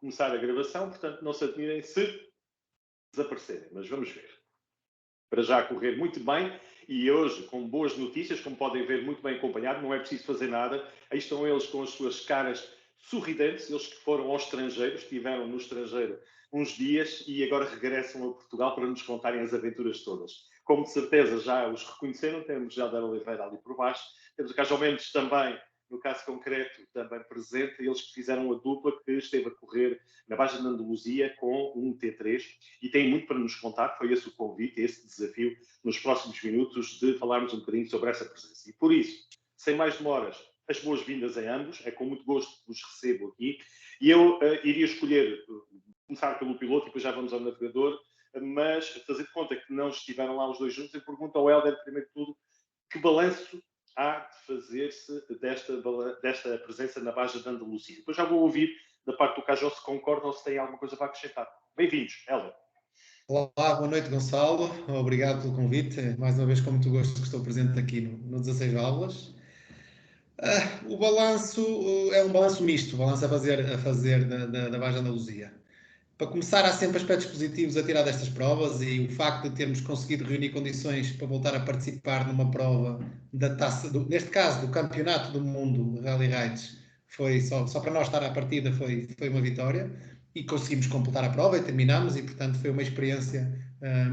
começar a gravação, portanto não se admirem se desaparecerem, mas vamos ver. Para já correr muito bem e hoje com boas notícias, como podem ver, muito bem acompanhado, não é preciso fazer nada. Aí estão eles com as suas caras sorridentes, eles que foram ao estrangeiro, estiveram no estrangeiro uns dias e agora regressam a Portugal para nos contarem as aventuras todas. Como de certeza já os reconheceram, temos já Del Oliveira ali por baixo, temos o Cajó Mendes também, no caso concreto, também presente, eles que fizeram a dupla que esteve a correr na Baixa de Andaluzia com um T3 e têm muito para nos contar, foi esse o convite, esse desafio, nos próximos minutos, de falarmos um bocadinho sobre essa presença. E por isso, sem mais demoras, as boas-vindas a ambos, é com muito gosto que vos recebo aqui, e eu iria escolher, começar pelo piloto e depois já vamos ao navegador, mas fazer de conta que não estiveram lá os dois juntos, eu pergunto ao Hélder, primeiro de tudo, que balanço há de fazer-se desta presença na Baixa de Andaluzia? Depois já vou ouvir da parte do Cajó se concordam ou se têm alguma coisa para acrescentar. Bem-vindos, Hélder. Olá, boa noite, Gonçalo. Obrigado pelo convite. Mais uma vez, com muito gosto que estou presente aqui no 16 Válvulas. O balanço é um balanço misto, o balanço a fazer da Baixa Andaluzia. Para começar, há sempre aspectos positivos a tirar destas provas e o facto de termos conseguido reunir condições para voltar a participar numa prova da taça, neste caso do Campeonato do Mundo de Rally Rides, foi só para nós estar à partida foi uma vitória e conseguimos completar a prova e terminamos e, portanto, foi uma experiência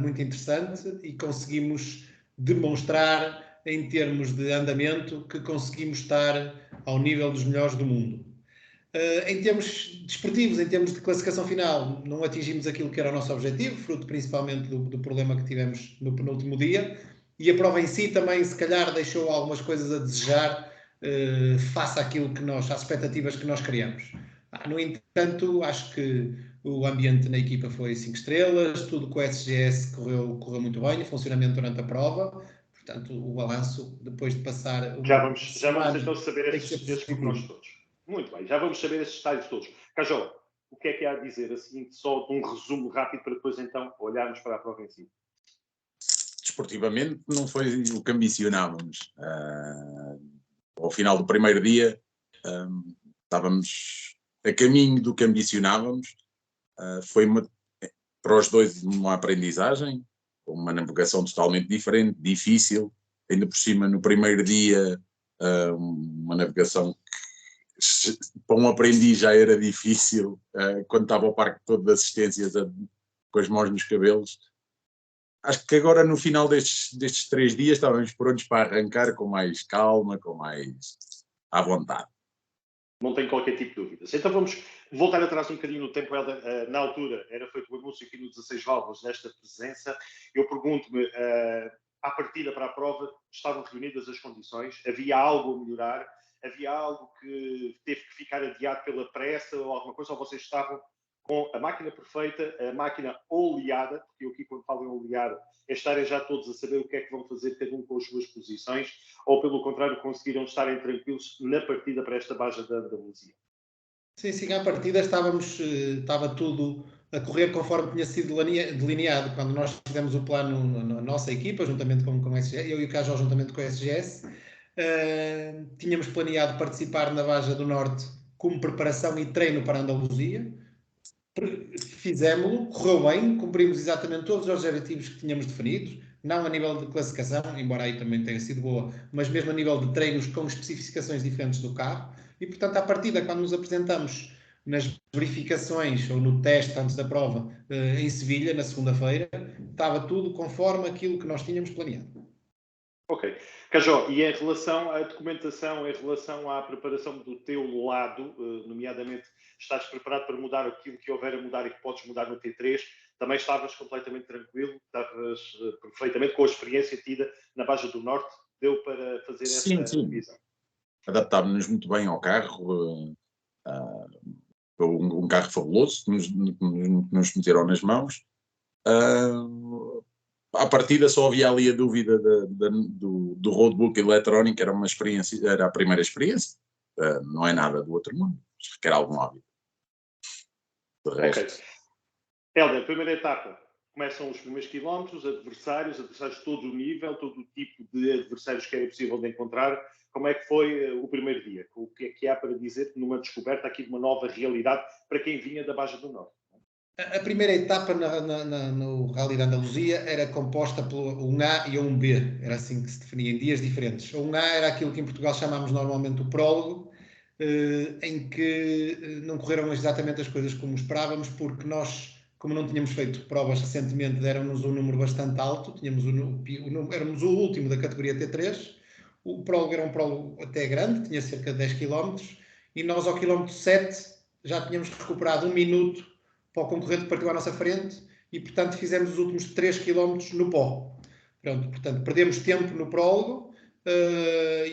muito interessante e conseguimos demonstrar em termos de andamento que conseguimos estar ao nível dos melhores do mundo. Em termos desportivos, em termos de classificação final, não atingimos aquilo que era o nosso objetivo, fruto principalmente do problema que tivemos no penúltimo dia, e a prova em si também, se calhar, deixou algumas coisas a desejar face às expectativas que nós criamos. No entanto, acho que o ambiente na equipa foi 5 estrelas, tudo com o SGS correu muito bem, o funcionamento durante a prova, portanto, o balanço, depois de passar Já vamos então saber esses pormenores todos. Muito bem, já vamos saber esses detalhes todos. Cajó, o que é que há a dizer, assim, só de um resumo rápido para depois então olharmos para a prova em si? Desportivamente não foi o que ambicionávamos. Ao final do primeiro dia estávamos a caminho do que ambicionávamos. Foi para os dois uma aprendizagem, uma navegação totalmente diferente, difícil, ainda por cima no primeiro dia uma navegação que para um aprendiz já era difícil, quando estava ao parque todo de assistências com as mãos nos cabelos. Acho que agora no final destes 3 dias estávamos prontos para arrancar com mais calma, com mais à vontade. Não tenho qualquer tipo de dúvidas. Então vamos voltar atrás um bocadinho no tempo. Na altura era feito o anúncio aqui no 16 Válvulas desta presença. Eu pergunto-me, à partida para a prova, estavam reunidas as condições? Havia algo a melhorar? Havia algo que teve que ficar adiado pela pressa ou alguma coisa? Ou vocês estavam com a máquina perfeita, a máquina oleada, porque eu aqui quando falo em oleada é estarem já todos a saber o que é que vão fazer, cada um com as suas posições, ou pelo contrário, conseguiram estarem tranquilos na partida para esta Baixa da Andaluzia? Sim, à partida estava tudo a correr conforme tinha sido delineado. Quando nós fizemos o plano na nossa equipa, juntamente com o SGS, eu e o Cajó juntamente com o SGS, tínhamos planeado participar na Baixa do Norte como preparação e treino para a Andaluzia. Fizemos-lo, correu bem, cumprimos exatamente todos os objetivos que tínhamos definidos, não a nível de classificação, embora aí também tenha sido boa, mas mesmo a nível de treinos com especificações diferentes do carro. E, portanto, à partida, quando nos apresentamos nas verificações ou no teste antes da prova em Sevilha, na segunda-feira, estava tudo conforme aquilo que nós tínhamos planeado. Ok. Cajó, e em relação à documentação, em relação à preparação do teu lado, nomeadamente, estás preparado para mudar aquilo que houver a mudar e que podes mudar no T3? Também estavas completamente tranquilo? Estavas perfeitamente com a experiência tida na Baixa do Norte? Deu para fazer essa revisão? Adaptámos-nos muito bem ao carro. Um carro fabuloso que nos meteram nas mãos. À partida só havia ali a dúvida do roadbook eletrónico, era uma experiência, era a primeira experiência, não é nada do outro mundo, requer algum hábito. De resto. Ok. Hélder, primeira etapa, começam os primeiros quilómetros, adversários de todo o nível, todo o tipo de adversários que era possível de encontrar. como é que foi o primeiro dia? O que é há para dizer numa descoberta aqui de uma nova realidade para quem vinha da Baixa do Norte? A primeira etapa no Rally da Andaluzia era composta por um A e um B, era assim que se definia, em dias diferentes. O 1A era aquilo que em Portugal chamamos normalmente o prólogo, em que não correram exatamente as coisas como esperávamos, porque nós, como não tínhamos feito provas recentemente, deram-nos um número bastante alto, éramos o último da categoria T3, o prólogo era um prólogo até grande, tinha cerca de 10 km, e nós ao quilómetro 7 já tínhamos recuperado 1 minuto para o concorrente que partiu à nossa frente e, portanto, fizemos os últimos 3 km no pó. Pronto, portanto, perdemos tempo no prólogo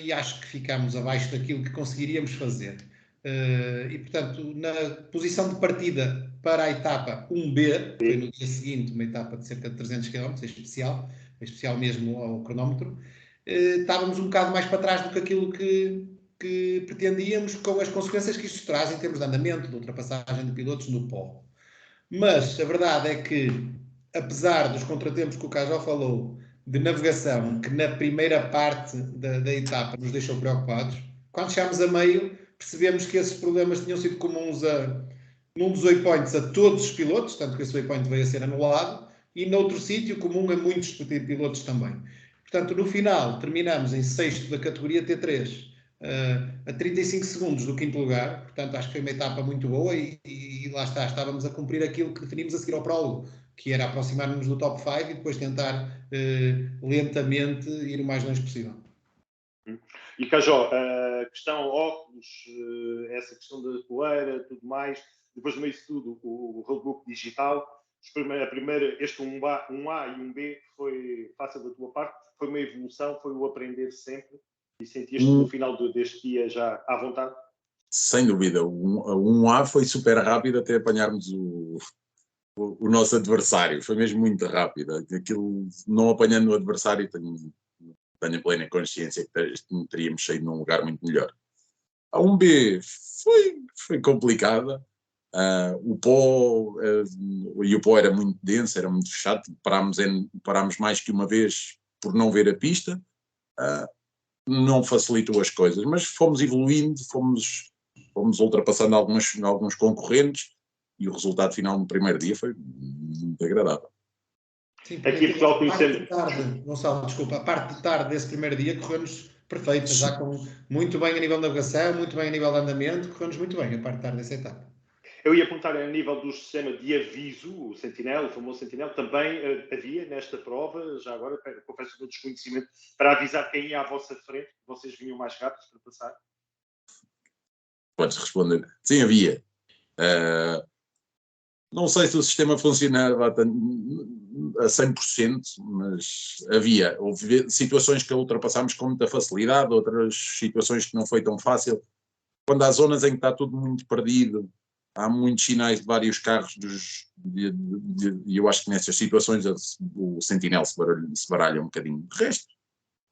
e acho que ficámos abaixo daquilo que conseguiríamos fazer. E, portanto, na posição de partida para a etapa 1B, foi no dia seguinte uma etapa de cerca de 300 km, especial mesmo ao cronómetro, estávamos um bocado mais para trás do que aquilo que pretendíamos, com as consequências que isto traz em termos de andamento, de ultrapassagem de pilotos no pó. Mas a verdade é que, apesar dos contratempos que o Cajó falou, de navegação, que na primeira parte da etapa nos deixou preocupados, quando chegámos a meio, percebemos que esses problemas tinham sido comuns num dos waypoints a todos os pilotos, tanto que esse waypoint veio a ser anulado, e noutro sítio comum a muitos pilotos também. Portanto, no final, terminamos em sexto da categoria T3, a 35 segundos do quinto lugar, portanto acho que foi uma etapa muito boa e lá está, estávamos a cumprir aquilo que definimos a seguir ao prólogo, que era aproximar-nos do top 5 e depois tentar lentamente ir o mais longe possível. E Cajó, a questão óculos, essa questão da poeira, tudo mais, depois no meio disso tudo, o roadbook digital, este 1A e 1B foi fácil da tua parte, foi uma evolução, foi o aprender sempre e sentias-te no final deste dia já à vontade? Sem dúvida, o 1A foi super rápido até apanharmos o nosso adversário, foi mesmo muito rápido. Aquilo, não apanhando o adversário, tenho a plena consciência que teríamos saído num lugar muito melhor. A 1B foi complicada, o pó era muito denso, era muito chato, parámos mais que uma vez por não ver a pista, não facilitou as coisas, mas fomos evoluindo, fomos ultrapassando alguns concorrentes e o resultado final no primeiro dia foi muito agradável. Sim, aqui em Portugal conhecendo. Gonçalo, desculpa, a parte de tarde desse primeiro dia correu-nos perfeita, já com muito bem a nível de navegação, muito bem a nível de andamento, correu-nos muito bem a parte de tarde dessa etapa. Eu ia apontar a nível do sistema de aviso, o Sentinel, o famoso Sentinel, também havia nesta prova, já agora, confesso o meu desconhecimento, para avisar quem ia à vossa frente, que vocês vinham mais rápidos para passar? Podes responder. Sim, havia. Não sei se o sistema funcionava a 100%, mas houve situações que ultrapassámos com muita facilidade, outras situações que não foi tão fácil. Quando há zonas em que está tudo muito perdido, há muitos sinais de vários carros, e eu acho que nessas situações o Sentinel se baralha um bocadinho. De resto,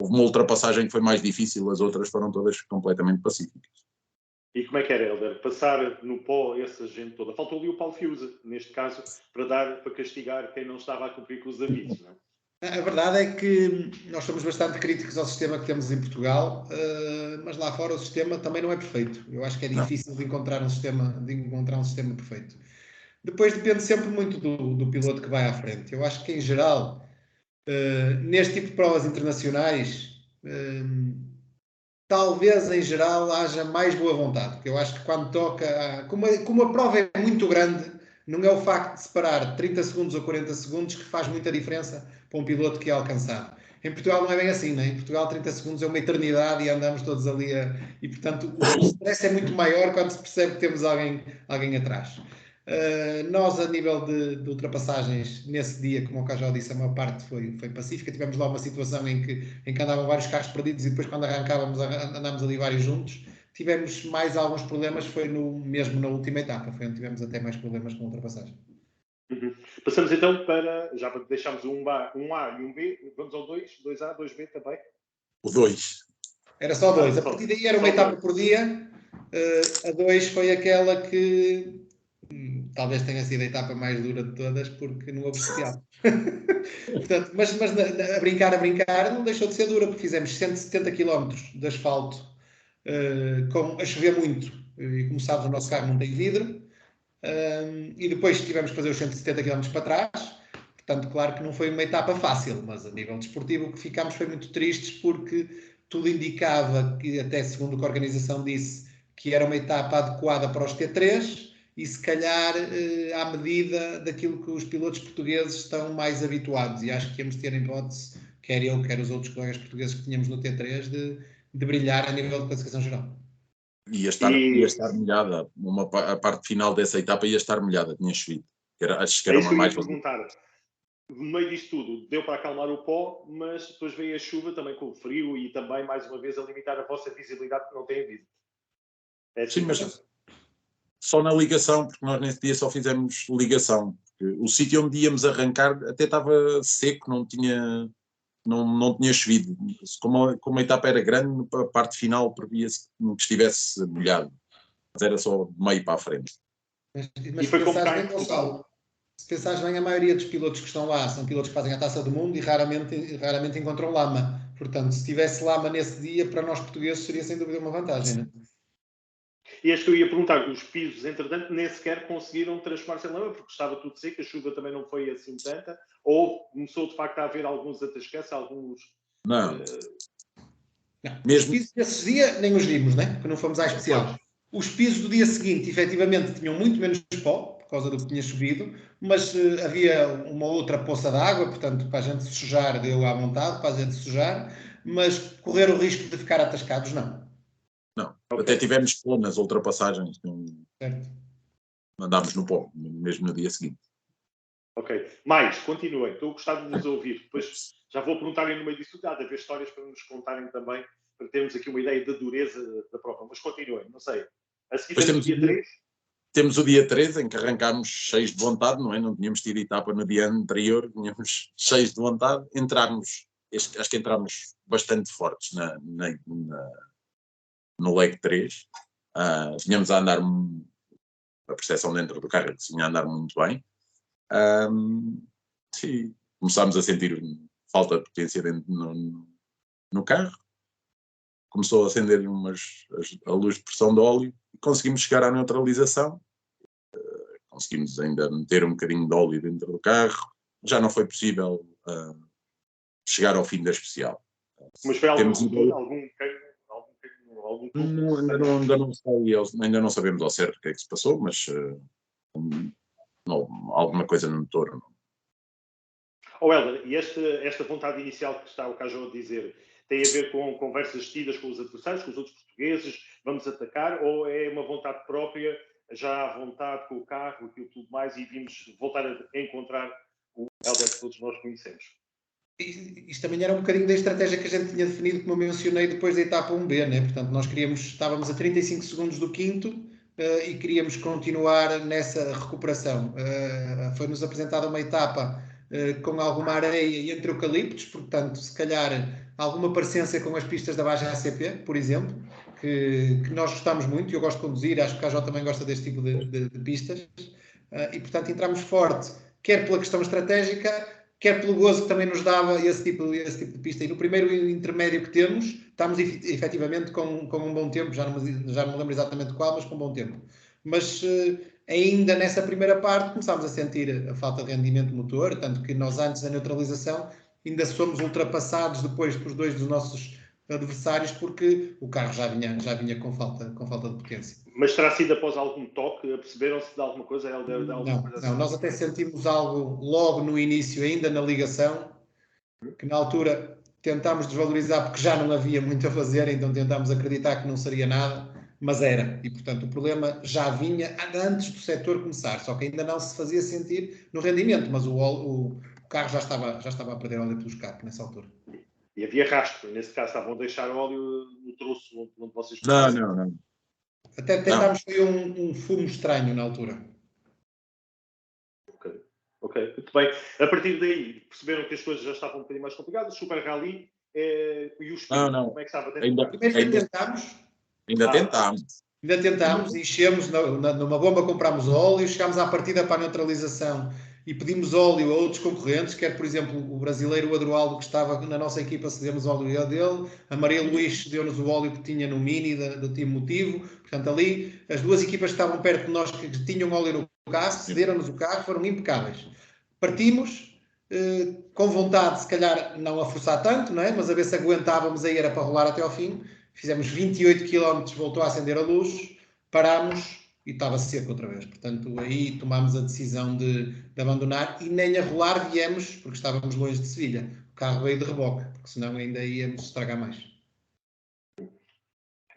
houve uma ultrapassagem que foi mais difícil, as outras foram todas completamente pacíficas. E como é que era, Helder? Passar no pó essa gente toda? Faltou ali o Paulo Fiuza, neste caso, para castigar quem não estava a cumprir com os avisos, não é? A verdade é que nós somos bastante críticos ao sistema que temos em Portugal, mas lá fora o sistema também não é perfeito. Eu acho que é difícil de encontrar um sistema perfeito. Depois depende sempre muito do piloto que vai à frente. Eu acho que, em geral, neste tipo de provas internacionais, talvez, em geral, haja mais boa vontade. Porque eu acho que quando toca... Como a prova é muito grande, não é o facto de separar 30 segundos ou 40 segundos que faz muita diferença para um piloto que é alcançado. Em Portugal não é bem assim, né? Em Portugal 30 segundos é uma eternidade e andamos todos ali e, portanto, o stress é muito maior quando se percebe que temos alguém atrás. Nós, a nível de ultrapassagens, nesse dia, como o Cajó disse, a maior parte foi pacífica. Tivemos lá uma situação em que andavam vários carros perdidos e depois, quando arrancávamos, andámos ali vários juntos. Tivemos mais alguns problemas, foi mesmo na última etapa, foi onde tivemos até mais problemas com a ultrapassagem. Uhum. Passamos então já deixámos o 1A e 1B, vamos ao 2A, 2B também? O 2. Era só 2, a partir daí era uma etapa por dia, a 2 foi aquela que talvez tenha sido a etapa mais dura de todas, porque não houve especial. Portanto, mas a brincar, não deixou de ser dura, porque fizemos 170 km de asfalto a chover muito. E como sabes, o nosso carro não tem vidro. E depois tivemos que fazer os 170 km para trás. Portanto, claro que não foi uma etapa fácil, mas a nível desportivo o que ficámos foi muito tristes, porque tudo indicava que, até segundo o que a organização disse, que era uma etapa adequada para os T3 e se calhar à medida daquilo que os pilotos portugueses estão mais habituados. E acho que íamos ter a hipótese, quer eu, quer os outros colegas portugueses que tínhamos no T3, de brilhar a nível de classificação geral. Ia estar molhada. A parte final dessa etapa ia estar molhada, tinha chovido. Acho que era uma mais. Perguntar. No meio disto tudo, deu para acalmar o pó, mas depois veio a chuva também com o frio e também, mais uma vez, a limitar a vossa visibilidade, que não tem vídeo. Sim, mas só na ligação, porque nós nesse dia só fizemos ligação. O sítio onde íamos arrancar até estava seco, não tinha chovido. Como a etapa era grande, a parte final previa-se que estivesse molhado. Mas era só de meio para a frente. Mas foi como cá em Portugal. Se pensares bem, a maioria dos pilotos que estão lá são pilotos que fazem a Taça do Mundo e raramente encontram lama. Portanto, se tivesse lama nesse dia, para nós portugueses seria sem dúvida uma vantagem, né? E acho que eu ia perguntar, os pisos, entretanto, nem sequer conseguiram transformar-se em lama, porque estava tudo seco, a chuva também não foi assim tanta, ou começou de facto a haver alguns atasqueces, alguns... Não. Mesmo... Os pisos desse dia nem os vimos, né? Porque não fomos à especial. Os pisos do dia seguinte, efetivamente, tinham muito menos pó, por causa do que tinha chovido, mas havia uma outra poça de água, portanto, para a gente sujar, deu à vontade, para a gente sujar, mas correr o risco de ficar atascados, não. Não, até tivemos pó nas ultrapassagens. Certo. Andámos no pó, mesmo no dia seguinte. Ok. Mais, continuem. Estou a gostar de vos ouvir. Depois já vou perguntar-lhe no meio disso tudo. Há de haver histórias para nos contarem também, para termos aqui uma ideia da dureza da prova. Mas continuem, não sei. A seguir temos o dia 3? Temos o dia 3, em que arrancámos cheios de vontade, não é? Não tínhamos tido etapa no dia anterior, tínhamos cheios de vontade. Acho que entramos bastante fortes no leg 3. Tínhamos a andar, a percepção dentro do carro tinha a andar muito bem. Sim, começámos a sentir falta de potência dentro no carro. Começou a acender a luz de pressão de óleo e conseguimos chegar à neutralização. Conseguimos ainda meter um bocadinho de óleo dentro do carro. Já não foi possível chegar ao fim da especial. Mas foi algum ainda não sabemos ao certo o que é que se passou, mas alguma coisa no motor. Helder, e esta vontade inicial que está o Cajó a dizer, tem a ver com conversas tidas com os adversários, com os outros portugueses, vamos atacar, ou é uma vontade própria, já à vontade com o carro, aquilo tudo mais, e vimos voltar a encontrar o Helder que todos nós conhecemos? Isto também era um bocadinho da estratégia que a gente tinha definido, como eu mencionei, depois da etapa 1B, né? Portanto, nós estávamos a 35 segundos do quinto e queríamos continuar nessa recuperação. Foi-nos apresentada uma etapa com alguma areia e entre eucaliptos, portanto, se calhar alguma parecência com as pistas da Baixa ACP, por exemplo, que nós gostamos muito, eu gosto de conduzir, acho que o KJ também gosta deste tipo de pistas, e portanto entramos forte, quer pela questão estratégica, quer pelo gozo que também nos dava esse tipo de pista. E no primeiro intermédio que temos, estamos efetivamente com um bom tempo, já não me lembro exatamente qual, mas com um bom tempo. Mas ainda nessa primeira parte começámos a sentir a falta de rendimento motor, tanto que nós antes da neutralização ainda somos ultrapassados depois por dois dos nossos adversários, porque o carro já vinha com falta de potência. Mas terá sido após algum toque? Perceberam-se de alguma coisa? Não, nós até sentimos algo logo no início, ainda na ligação, que na altura tentámos desvalorizar porque já não havia muito a fazer, então tentámos acreditar que não seria nada, mas era. E, portanto, o problema já vinha antes do setor começar, só que ainda não se fazia sentir no rendimento, mas o carro já estava a perder óleo pelo escape nessa altura. E havia rastro, nesse caso estavam a deixar óleo no troço onde vocês... Não. Até tentámos foi um fumo estranho na altura. Ok, muito bem. A partir daí, perceberam que as coisas já estavam um bocadinho mais complicadas, Super Rally e os pisos, como é que estava? Primeiro tentámos. Ainda tentámos. Ainda tentámos, enchemos numa bomba, comprámos óleo, chegámos à partida para a neutralização e pedimos óleo a outros concorrentes, quer, por exemplo, o brasileiro o Adroaldo, que estava na nossa equipa, cedemos óleo a dele, a Maria Luís deu-nos o óleo que tinha no Mini do time Motivo, portanto ali as duas equipas que estavam perto de nós, que tinham óleo no carro, cederam-nos o carro, foram impecáveis. Partimos, com vontade, se calhar não a forçar tanto, não é? Mas a ver se aguentávamos, aí era para rolar até ao fim. Fizemos 28 km, voltou a acender a luz, parámos e estava seco outra vez. Portanto, aí tomámos a decisão de abandonar e nem a rolar viemos, porque estávamos longe de Sevilha. O carro veio de reboque, porque senão ainda íamos estragar mais.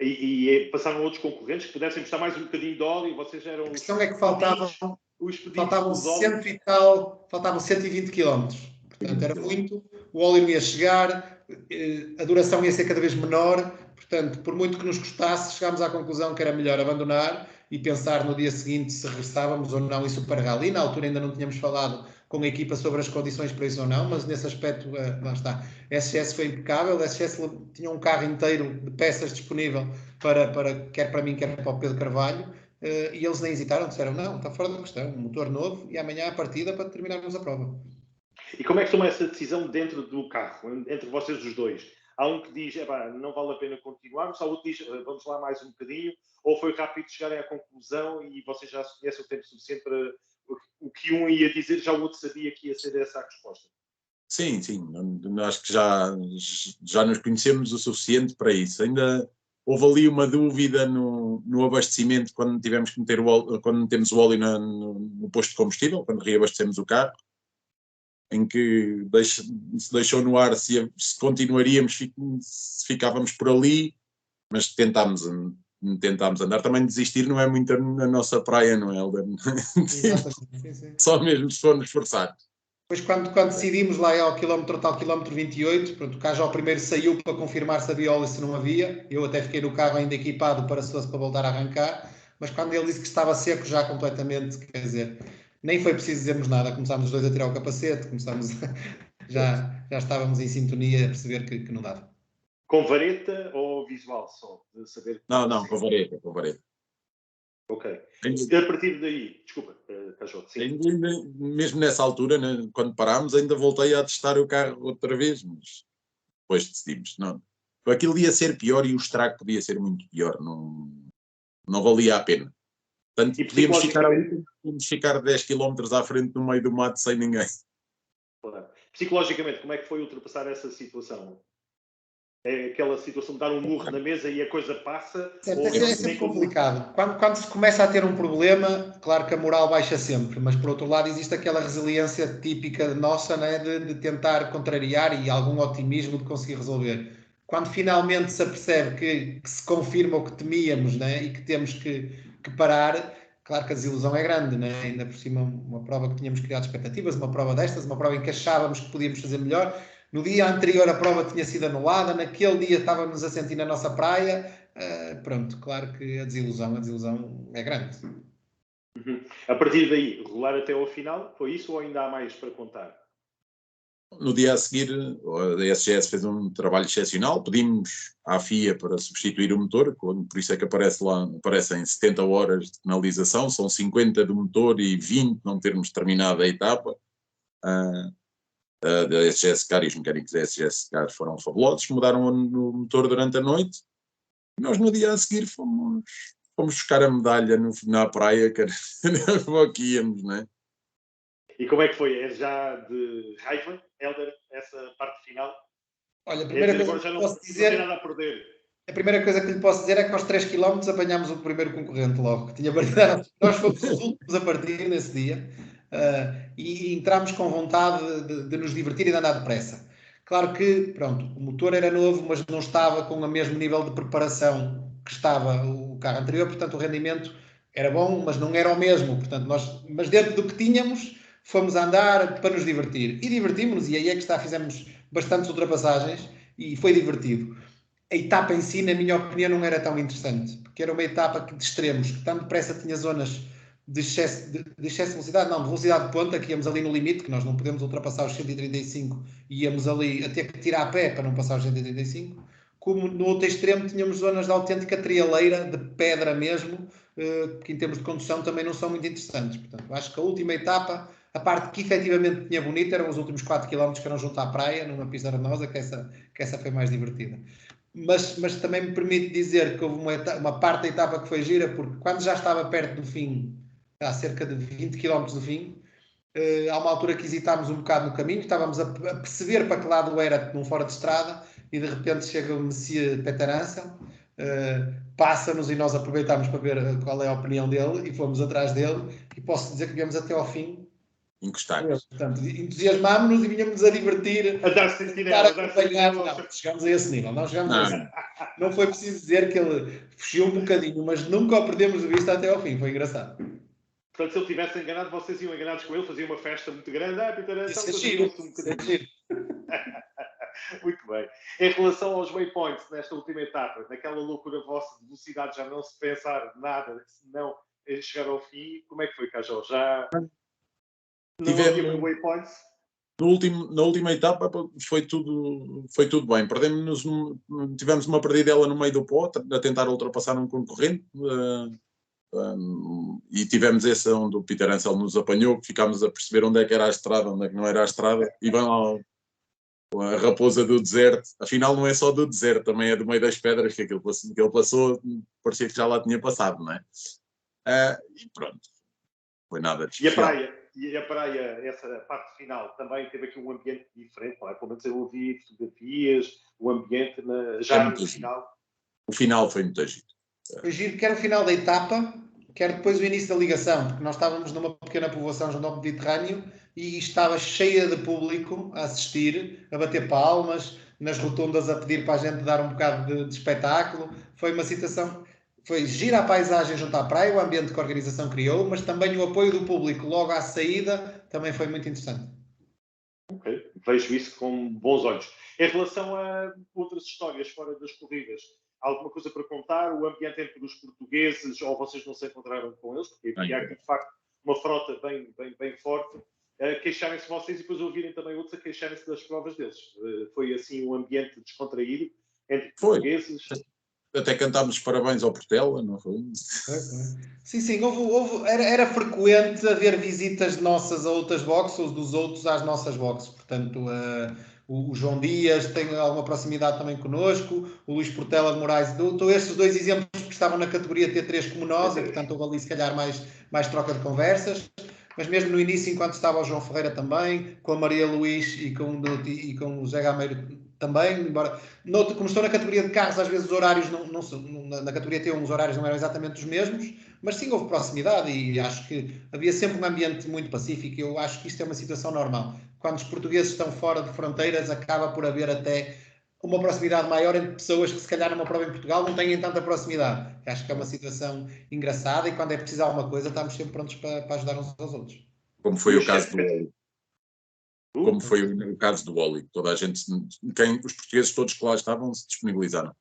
E passaram outros concorrentes que pudessem custar mais um bocadinho de óleo e vocês eram... A questão é que faltavam 120 km. Portanto, era muito, o óleo não ia chegar, a duração ia ser cada vez menor. Portanto, por muito que nos custasse, chegámos à conclusão que era melhor abandonar e pensar no dia seguinte se regressávamos ou não em Super Rally. Na altura ainda não tínhamos falado com a equipa sobre as condições para isso ou não, mas nesse aspecto, lá está. A SGS foi impecável, a SGS tinha um carro inteiro de peças disponível quer para mim, quer para o Pedro Carvalho, e eles nem hesitaram, disseram, não, está fora da questão, um motor novo e amanhã a partida para terminarmos a prova. E como é que toma essa decisão dentro do carro, entre vocês os dois? Há um que diz, não vale a pena continuarmos, há outro que diz, vamos lá mais um bocadinho, ou foi rápido chegarem à conclusão e vocês já conhecem o tempo suficiente para o que um ia dizer, já o outro sabia que ia ser essa a resposta? Sim, acho que já nos conhecemos o suficiente para isso. Ainda houve ali uma dúvida no abastecimento quando tivemos que meter quando metemos o óleo no posto de combustível, quando reabastecemos o carro, em que se deixou no ar se continuaríamos, se ficávamos por ali, mas tentámos andar. Também desistir não é muito a nossa praia, não é, Helder? Sim. Só mesmo se formos forçar. Depois, quando decidimos lá ao quilómetro 28, pronto, o carro já o primeiro saiu para confirmar se havia óleo e se não havia. Eu até fiquei no carro ainda equipado para voltar a arrancar, mas quando ele disse que estava seco já completamente, quer dizer, nem foi preciso dizermos nada, começámos os dois a tirar o capacete, já estávamos em sintonia a perceber que não dava. Com vareta ou visual só? De saber Não, com vareta. Ok. A partir daí, desculpa, Cajote, sim. Mesmo nessa altura, né, quando parámos, ainda voltei a testar o carro outra vez, mas depois decidimos, não. Aquilo ia ser pior e o estrago podia ser muito pior, não valia a pena. Portanto, podíamos ficar 10 km à frente no meio do mato sem ninguém. Claro. Psicologicamente, como é que foi ultrapassar essa situação? É aquela situação de dar um murro na mesa e a coisa passa? É sempre complicado. Quando se começa a ter um problema, claro que a moral baixa sempre, mas por outro lado existe aquela resiliência típica nossa, né, de tentar contrariar e algum otimismo de conseguir resolver. Quando finalmente se apercebe que se confirma o que temíamos, né, e que temos que parar, claro que a desilusão é grande, né? Ainda por cima uma prova que tínhamos criado expectativas, uma prova destas, uma prova em que achávamos que podíamos fazer melhor. No dia anterior a prova tinha sido anulada, naquele dia estávamos a sentir na nossa praia. Pronto, claro que a desilusão é grande. Uhum. A partir daí, rolar até ao final, foi isso ou ainda há mais para contar? No dia a seguir, a SGS fez um trabalho excepcional, pedimos à FIA para substituir o motor, por isso é que aparecem 70 horas de penalização, são 50 do motor e 20 não termos terminado a etapa. Da SGS Car e os mecânicos da SGS Car foram fabulosos, mudaram o motor durante a noite e nós no dia a seguir fomos buscar a medalha na praia, que era que íamos, não é? E como é que foi? É já de raiva, Helder, essa parte final? Olha, a primeira coisa que posso dizer... Não tem nada a perder. A primeira coisa que lhe posso dizer é que aos 3 km apanhámos o primeiro concorrente logo. Nós fomos os últimos a partir nesse dia e entramos com vontade de nos divertir e de andar depressa. Claro que, pronto, o motor era novo, mas não estava com o mesmo nível de preparação que estava o carro anterior, portanto o rendimento era bom, mas não era o mesmo. Portanto, mas dentro do que tínhamos, fomos a andar para nos divertir. E divertimos-nos, e aí é que fizemos bastantes ultrapassagens e foi divertido. A etapa em si, na minha opinião, não era tão interessante, porque era uma etapa de extremos, que tão depressa tinha zonas de excesso de velocidade, não, de velocidade de ponta, que íamos ali no limite, que nós não podemos ultrapassar os 135 e íamos ali a ter que tirar a pé para não passar os 135. como no outro extremo tínhamos zonas de autêntica trialeira, de pedra mesmo, que em termos de condução também não são muito interessantes. Portanto, acho que a última etapa, a parte que efetivamente tinha bonita, eram os últimos 4 km que eram junto à praia, numa pista arenosa, que essa foi mais divertida. Mas também me permite dizer que houve uma parte da etapa que foi gira, porque quando já estava perto do fim, há cerca de 20 km do fim, há uma altura que hesitámos um bocado no caminho, estávamos a perceber para que lado era num fora de estrada, e de repente chega o Messias Petarança, passa-nos e nós aproveitámos para ver qual é a opinião dele e fomos atrás dele, e posso dizer que viemos até ao fim Encostados. Portanto, entusiasmámos-nos e vinhamos a divertir, A dar sentinela, não chegamos a esse nível, não foi preciso dizer que ele fugiu um bocadinho, mas nunca o perdemos de vista até ao fim, foi engraçado. Portanto, se ele tivesse enganado, vocês iam enganados com ele, faziam uma festa muito grande. Isso é giro. Muito bem. Em relação aos waypoints, nesta última etapa, naquela loucura vossa de velocidade, já não se pensar nada, senão chegar ao fim, como é que foi, Cajó? Já não havia waypoints? Na última etapa foi tudo bem. Tivemos uma perdidela no meio do pó, a tentar ultrapassar um concorrente, e tivemos essa onde o Peter Ansel nos apanhou, que ficámos a perceber onde é que era a estrada, onde é que não era a estrada, e vão lá a raposa do deserto. Afinal não é só do deserto, também é do meio das pedras que ele passou, parecia que já lá tinha passado, não é? E pronto, foi nada de especial. E a praia, essa parte final, também teve aqui um ambiente diferente, não é? Pelo menos eu ouvi fotografias, o ambiente já no final. O final foi muito agito. Foi giro, quer o final da etapa, quer depois o início da ligação, porque nós estávamos numa pequena povoação junto ao Mediterrâneo e estava cheia de público a assistir, a bater palmas, nas rotundas a pedir para a gente dar um bocado de espetáculo. Foi uma situação... Foi gira a paisagem junto à praia, o ambiente que a organização criou, mas também o apoio do público logo à saída também foi muito interessante. Ok, vejo isso com bons olhos. Em relação a outras histórias fora das corridas, há alguma coisa para contar? O ambiente entre os portugueses, ou vocês não se encontraram com eles? Porque havia aqui, de facto, uma frota bem forte. Queixarem-se vocês e depois ouvirem também outros a queixarem-se das provas deles. Foi assim um ambiente descontraído entre portugueses? Até cantámos parabéns ao Portela, não foi? Sim, era frequente haver visitas nossas a outras boxes, ou dos outros às nossas boxes. Portanto, o João Dias tem alguma proximidade também connosco, o Luís Portela de Moraes. Estou estes dois exemplos que estavam na categoria T3 como nós, e portanto houve ali se calhar mais troca de conversas. Mas mesmo no início, enquanto estava o João Ferreira também, com a Maria Luís e com o José Gameiro também, embora como estou na categoria de carros, às vezes os horários na categoria T1 os horários não eram exatamente os mesmos, mas sim houve proximidade e acho que havia sempre um ambiente muito pacífico. Eu acho que isto é uma situação normal. Quando os portugueses estão fora de fronteiras, acaba por haver até uma proximidade maior entre pessoas que se calhar numa prova em Portugal não têm tanta proximidade. Acho que é uma situação engraçada e quando é preciso alguma coisa estamos sempre prontos para ajudar uns aos outros. Como foi o caso do Oli. Como foi o caso do Oli. Toda a gente, os portugueses todos que lá estavam se disponibilizaram.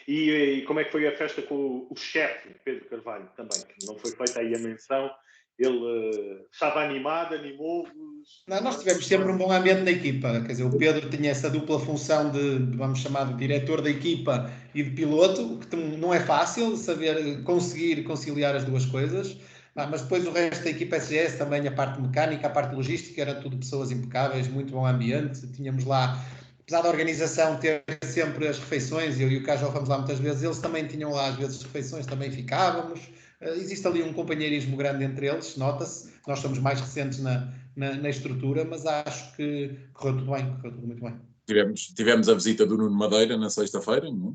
E como é que foi a festa com o chefe, Pedro Carvalho, também, que não foi feita aí a menção? Ele estava animado, animou-vos? Nós tivemos sempre um bom ambiente na equipa, quer dizer, o Pedro tinha essa dupla função de vamos chamar de diretor da equipa e de piloto, que não é fácil saber conseguir conciliar as duas coisas, mas depois o resto da equipa SGS, também a parte mecânica, a parte logística, era tudo pessoas impecáveis, muito bom ambiente, tínhamos lá, apesar da organização ter sempre as refeições, eu e o Cajó fomos lá muitas vezes, eles também tinham lá às vezes refeições, também ficávamos. Existe ali um companheirismo grande entre eles, nota-se. Nós somos mais recentes na estrutura, mas acho que correu tudo bem, correu tudo muito bem. Tivemos a visita do Nuno Madeira na sexta-feira, não é?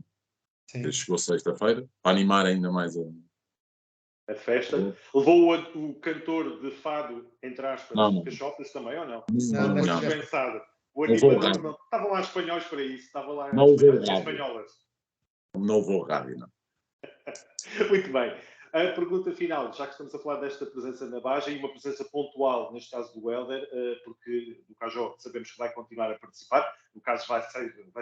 Sim. Ele chegou sexta-feira, para animar ainda mais a festa. Levou o cantor de fado, entre aspas, Cachopas também, ou não? Não. Pensado. O animador, não. Estavam lá espanhóis para isso. Estavam lá espanholas. Não vou rádio, não. Muito bem. A pergunta final, já que estamos a falar desta presença na Baja e uma presença pontual, neste caso do Helder, porque no Cajó sabemos que vai continuar a participar, no caso vai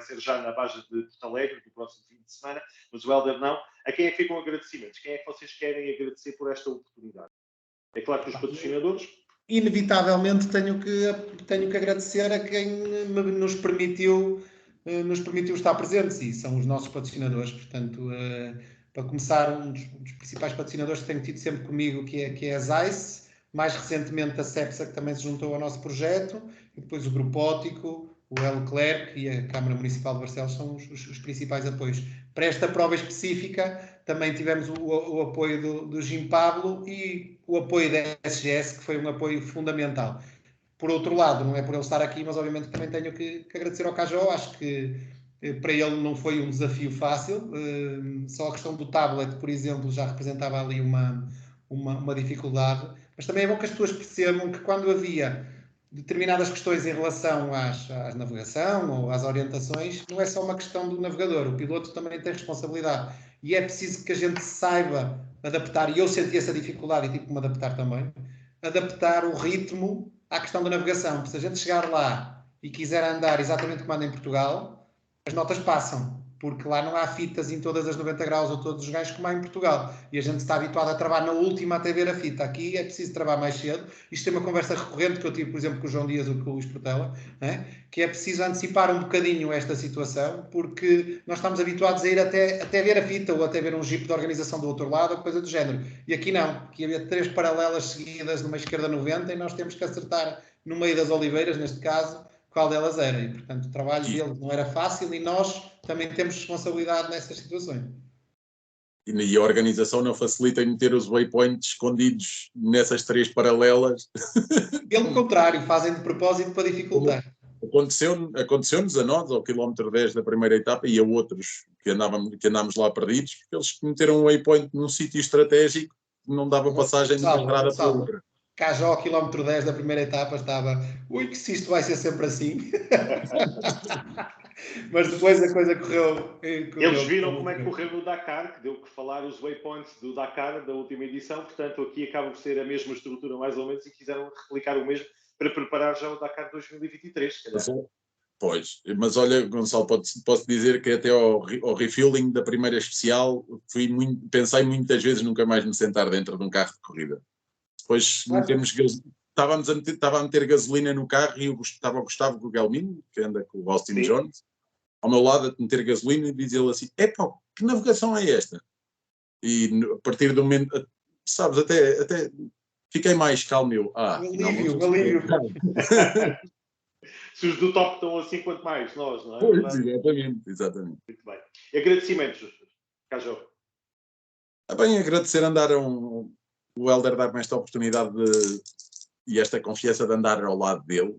ser já na Baja de Porto Alegre, no próximo fim de semana, mas o Helder não. A quem é que ficam agradecimentos? Quem é que vocês querem agradecer por esta oportunidade? É claro que os patrocinadores... Inevitavelmente tenho que agradecer a quem nos permitiu nos permitiu estar presentes e são os nossos patrocinadores. Portanto, para começar, um dos principais patrocinadores que tenho tido sempre comigo, que é a Zeiss, mais recentemente a Cepsa, que também se juntou ao nosso projeto, e depois o Grupo Óptico, o Leclerc e a Câmara Municipal de Barcelos são os principais apoios. Para esta prova específica, também tivemos o apoio do Jim Pablo e o apoio da SGS, que foi um apoio fundamental. Por outro lado, não é por ele estar aqui, mas obviamente também tenho que agradecer ao Cajó. Acho que para ele não foi um desafio fácil. Só a questão do tablet, por exemplo, já representava ali uma dificuldade. Mas também é bom que as pessoas percebam que quando havia determinadas questões em relação à navegação ou às orientações, não é só uma questão do navegador. O piloto também tem responsabilidade. E é preciso que a gente saiba adaptar, e eu senti essa dificuldade e tive que me adaptar também, adaptar o ritmo à questão da navegação. Se a gente chegar lá e quiser andar exatamente como anda em Portugal, as notas passam, porque lá não há fitas em todas as 90 graus ou todos os ganhos como há em Portugal. E a gente está habituado a travar na última até ver a fita. Aqui é preciso travar mais cedo. Isto é uma conversa recorrente que eu tive, por exemplo, com o João Dias ou com o Luís Portela, né? Que é preciso antecipar um bocadinho esta situação, porque nós estamos habituados a ir até ver a fita ou até ver um jeep de organização do outro lado ou coisa do género. E aqui não. Aqui havia 3 paralelas seguidas numa esquerda 90 e nós temos que acertar no meio das oliveiras, neste caso, qual delas era. E, portanto, o trabalho deles não era fácil e nós também temos responsabilidade nessas situações. E a organização não facilita em meter os waypoints escondidos nessas 3 paralelas. Pelo contrário, fazem de propósito para dificultar. Aconteceu-nos a nós, ao quilómetro 10 da primeira etapa, e a outros que andámos lá perdidos, porque eles meteram um waypoint num sítio estratégico que não dava passagem de uma estrada para outra. Cajó, ao quilómetro 10 da primeira etapa, estava ui, que se isto vai ser sempre assim. Mas depois a coisa correu. Eles viram como é que correu no Dakar, que deu que falar os waypoints do Dakar, da última edição, portanto aqui acaba por ser a mesma estrutura mais ou menos e quiseram replicar o mesmo para preparar já o Dakar 2023. Pois, mas olha, Gonçalo, posso dizer que até ao refueling da primeira especial pensei muitas vezes nunca mais me sentar dentro de um carro de corrida. Depois estava a meter gasolina no carro e estava o Gustavo Gugelmin, que anda com o Austin Jones, ao meu lado a meter gasolina e diz ele assim, epá, que navegação é esta? E a partir do momento, sabes, até fiquei mais calmo. Alívio. Se os do top estão assim, quanto mais nós, não é? Pois, exatamente. Muito bem. E agradecimentos, Cajó. Bem, agradecer o Hélder dar-me esta oportunidade e esta confiança de andar ao lado dele.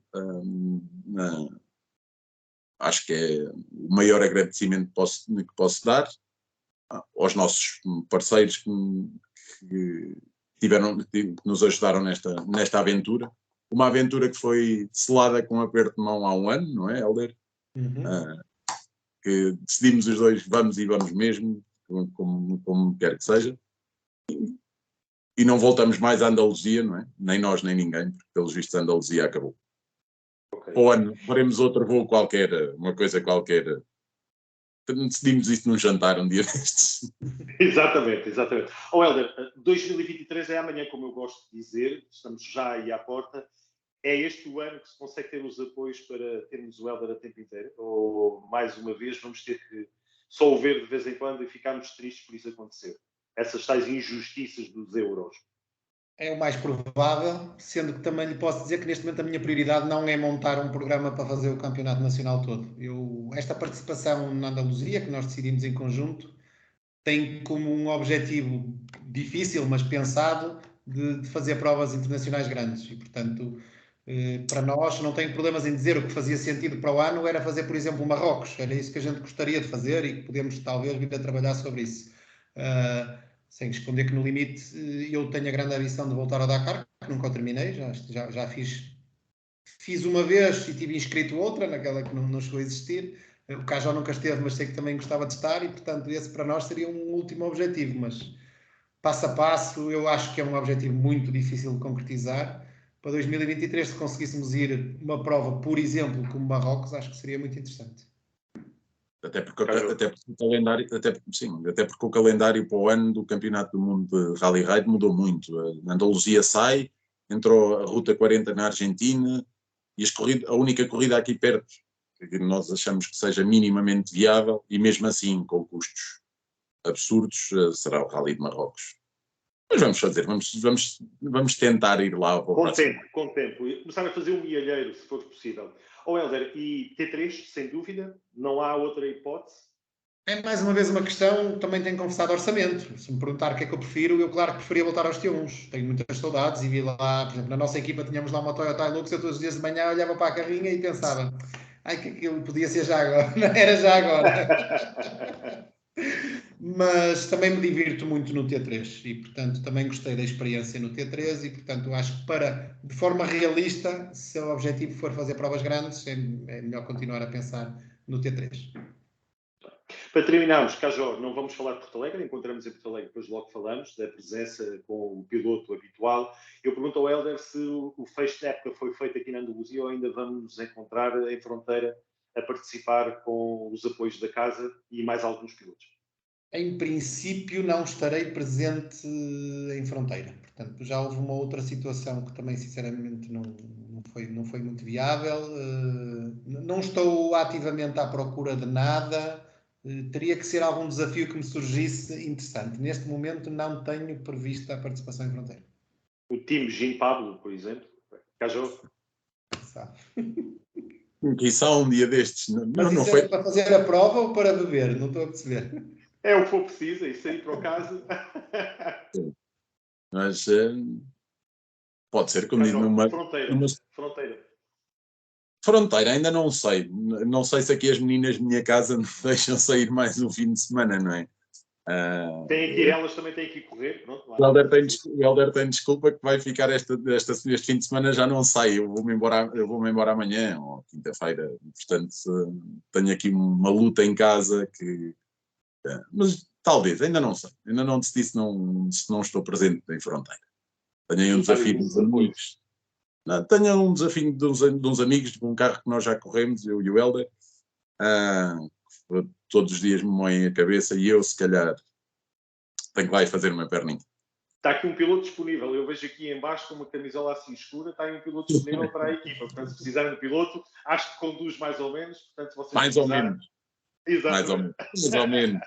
Acho que é o maior agradecimento que posso dar aos nossos parceiros que nos ajudaram nesta aventura. Uma aventura que foi selada com um aperto de mão há um ano, não é, Hélder? Que decidimos os dois, vamos mesmo, como quer que seja. E não voltamos mais à Andaluzia, não é? Nem nós, nem ninguém, porque pelos vistos a Andaluzia acabou. Ou ano, faremos outro voo qualquer, uma coisa qualquer. Decidimos isso num jantar um dia destes. Exatamente. Hélder, 2023 é amanhã, como eu gosto de dizer, estamos já aí à porta. É este o ano que se consegue ter os apoios para termos o Hélder a tempo inteiro? Ou, mais uma vez, vamos ter que só o ver de vez em quando e ficarmos tristes por isso acontecer? Essas tais injustiças dos euros. É o mais provável, sendo que também lhe posso dizer que neste momento a minha prioridade não é montar um programa para fazer o campeonato nacional todo. Esta participação na Andaluzia, que nós decidimos em conjunto, tem como um objetivo difícil, mas pensado, de fazer provas internacionais grandes. E, portanto, para nós, não tenho problemas em dizer o que fazia sentido para o ano era fazer, por exemplo, Marrocos. Era isso que a gente gostaria de fazer e que podemos talvez vir a trabalhar sobre isso. Sem esconder que no limite eu tenho a grande ambição de voltar ao Dakar, que nunca o terminei, já fiz uma vez e tive inscrito outra, naquela que não chegou a existir. O Cajó nunca esteve, mas sei que também gostava de estar e, portanto, esse para nós seria um último objetivo, mas passo a passo eu acho que é um objetivo muito difícil de concretizar. Para 2023, se conseguíssemos ir uma prova, por exemplo, como Marrocos, acho que seria muito interessante. Até porque o calendário para o ano do Campeonato do Mundo de Rally Raid mudou muito. A Andaluzia sai, entrou a Ruta 40 na Argentina e a única corrida aqui perto que nós achamos que seja minimamente viável e mesmo assim com custos absurdos será o Rally de Marrocos. Mas vamos fazer, vamos tentar ir lá para o próximo. Com tempo. E começar a fazer um mielheiro, se for possível. Helder, e T3, sem dúvida, não há outra hipótese? É mais uma vez uma questão, também tenho conversado orçamento. Se me perguntar o que é que eu prefiro, eu claro que preferia voltar aos T1s. Tenho muitas saudades e vi lá, por exemplo, na nossa equipa tínhamos lá uma Toyota Hilux, eu todos os dias de manhã olhava para a carrinha e pensava, ai que aquilo podia ser já agora, não era já agora. Mas também me divirto muito no T3 e, portanto, também gostei da experiência no T3 e, portanto, acho que de forma realista, se o objetivo for fazer provas grandes, é melhor continuar a pensar no T3. Para terminarmos, Cajó, não vamos falar de Porto Alegre, encontramos em Porto Alegre, depois logo falamos da presença com o piloto habitual. Eu pergunto ao Helder se o fecho de época foi feito aqui na Andaluzia ou ainda vamos nos encontrar em fronteira a participar com os apoios da casa e mais alguns pilotos. Em princípio, não estarei presente em fronteira. Portanto, já houve uma outra situação que também, sinceramente, não foi muito viável. Não estou ativamente à procura de nada. Teria que ser algum desafio que me surgisse interessante. Neste momento, não tenho prevista a participação em fronteira. O time Gin Pablo, por exemplo. Cajó? Sabe? Quiçá um dia destes. Mas não isso foi é para fazer a prova ou para beber? Não estou a perceber. É o que for preciso, é isso aí para o caso. Mas pode ser como diz numa fronteira, ainda não sei. Não sei se aqui as meninas de minha casa me deixam sair mais um fim de semana, não é? Tem aqui, elas também têm que ir correr. Pronto, o Helder tem desculpa que vai ficar este fim de semana, já não sai. Eu vou-me embora amanhã ou quinta-feira. Portanto, tenho aqui uma luta em casa que. Mas talvez, ainda não sei. Ainda não decidi se não estou presente em fronteira. Tenho aí um desafio dos amigos. Tenho um desafio de uns amigos de um carro que nós já corremos, eu e o Helder. Todos os dias me moem a cabeça e eu, se calhar, tenho que lá ir fazer uma perninha. Está aqui um piloto disponível. Eu vejo aqui em baixo com uma camisola assim escura, está aí um piloto disponível para a equipa. Portanto, se precisarem de piloto, acho que conduz mais ou menos. Portanto, se vocês mais ou menos. Exatamente. Mais ou menos.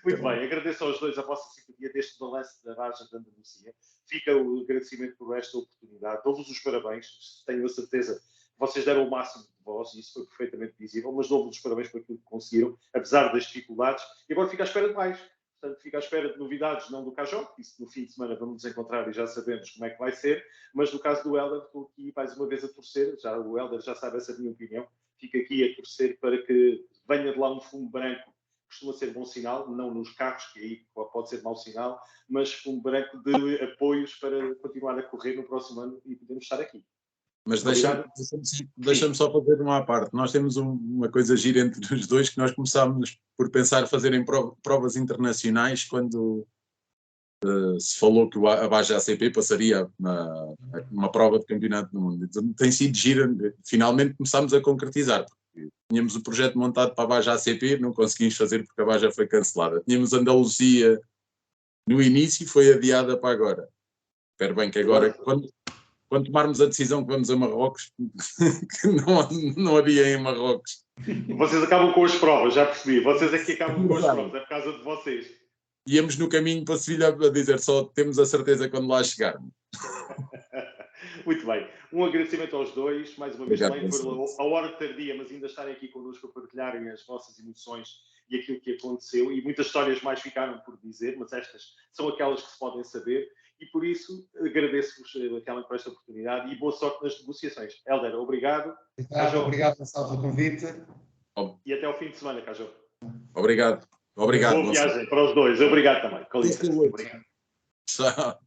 Muito bem, agradeço aos dois a vossa simpatia deste balanço da Baja da Andaluzia. Fica o agradecimento por esta oportunidade. Dou-vos os parabéns, tenho a certeza que vocês deram o máximo de vós, e isso foi perfeitamente visível, mas dou-vos os parabéns por aquilo que conseguiram, apesar das dificuldades, e agora fico à espera de mais. Portanto, fico à espera de novidades, não do Cajó, isso no fim de semana vamos nos encontrar e já sabemos como é que vai ser, mas no caso do Helder, estou aqui mais uma vez a torcer, o Helder já sabe essa minha opinião, fico aqui a torcer para que venha de lá um fumo branco, costuma ser bom sinal, não nos carros, que aí pode ser mau sinal, mas fumo branco de apoios para continuar a correr no próximo ano e podemos estar aqui. Mas deixa-me só fazer uma à parte. Nós temos uma coisa gira entre os dois, que nós começámos por pensar fazer em provas internacionais quando se falou que a Baja ACP passaria uma prova de campeonato do mundo. Então, tem sido gira, finalmente começámos a concretizar. Tínhamos o projeto montado para a Baja ACP, não conseguimos fazer porque a Baja foi cancelada. Tínhamos Andaluzia no início e foi adiada para agora. Espero bem que agora, quando tomarmos a decisão que vamos a Marrocos, que não havia em Marrocos. Vocês acabam com as provas, já percebi. Vocês é que acabam com as provas, é por causa de vocês. Íamos no caminho para Sevilha a dizer só temos a certeza quando lá chegarmos. Muito bem. Um agradecimento aos dois, mais uma vez também, por a hora tardia, mas ainda estarem aqui connosco a partilharem as vossas emoções e aquilo que aconteceu. E muitas histórias mais ficaram por dizer, mas estas são aquelas que se podem saber. E por isso agradeço-vos por esta oportunidade e boa sorte nas negociações. Helder, obrigado. Obrigado, Gonçalo, pelo convite. E até ao fim de semana, Cajó. Obrigado. Obrigado. Boa viagem para os dois. Obrigado também. Com licença. Obrigado. Tchau.